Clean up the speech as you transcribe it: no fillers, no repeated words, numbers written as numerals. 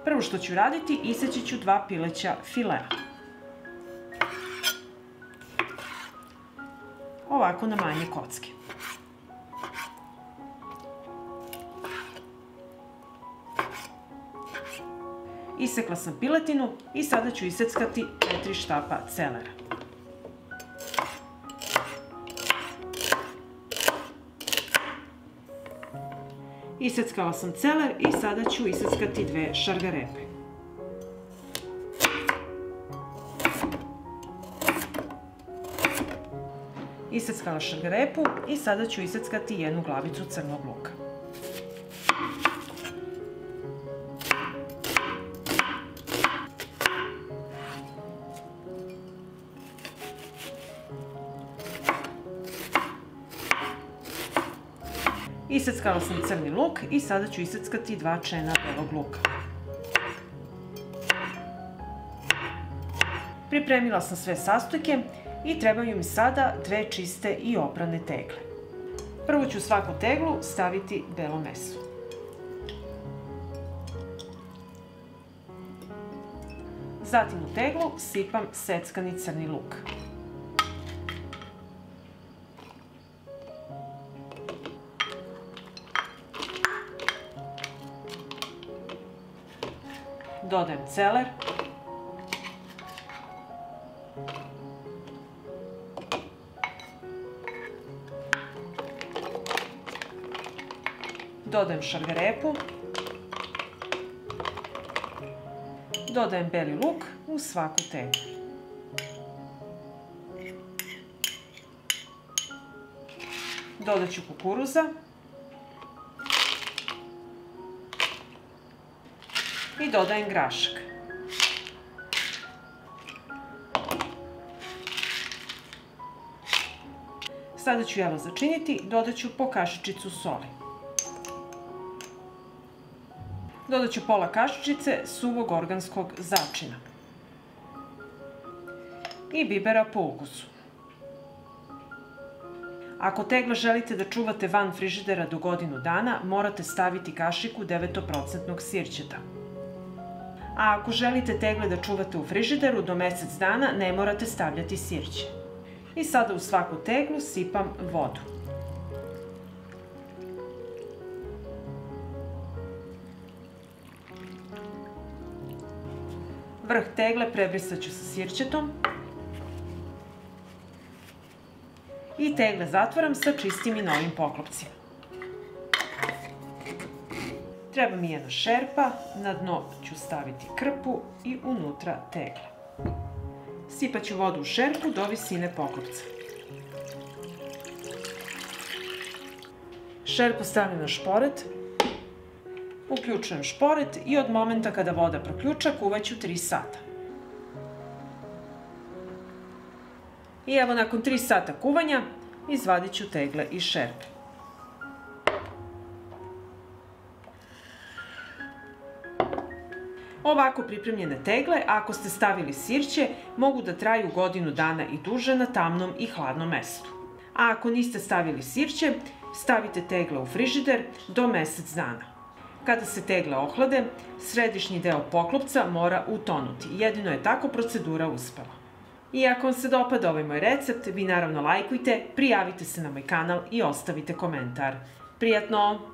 Prvo što ću raditi, iseći ću 2 pileća filea. Ovako na manje kocke. Isekla sam piletinu i sada ću iseckati 4 štapa celera. Iseckala sam celer i sada ću iseckati 2 šargarepe. Iseckala šargarepu i sada ću iseckati 1 glavicu crnog luka. Iseckala sam crni luk i sada ću iseckati 2 čena belog luka. Pripremila sam sve sastojke i trebaju mi sada 2 čiste i oprane tegle. Prvo ću u svaku teglu staviti belo meso. Zatim u teglu sipam seckani crni luk. Dodajem celer. Dodajem šargarepu. Dodajem beli luk u svaku teglu. Dodat ću kukuruza. I dodajem grašak. Sada ću jelo začiniti, dodat ću po kašičicu soli. Dodat ću pola kašičice suvog organskog začina i bibera po ukusu. Ako tegle želite da čuvate van frižidera do godinu dana, morate staviti kašiku 9% sirćeta. A ako želite tegle da čuvate u frižideru do mesec dana, ne morate stavljati sirće. I sada u svaku teglu sipam vodu. Vrh tegle prebrisat ću sa sirćetom. I tegle zatvaram sa čistim i novim poklopcima. Treba mi jedna šerpa, na dno ću staviti krpu i unutra tegle. Sipat ću vodu u šerpu do visine poklopca. Šerpu stavljam na šporet, uključujem šporet i od momenta kada voda proključa kuvaću 3 sata. I evo nakon 3 sata kuvanja izvadit ću tegle iz šerpe. Ovako pripremljene tegle, ako ste stavili sirće, mogu da traju godinu dana i duže na tamnom i hladnom mestu. A ako niste stavili sirće, stavite tegle u frižider do mesec dana. Kada se tegle ohlade, središnji deo poklopca mora utonuti. Jedino je tako procedura uspela. I ako vam se dopada ovaj moj recept, vi naravno lajkujte, prijavite se na moj kanal i ostavite komentar. Prijatno!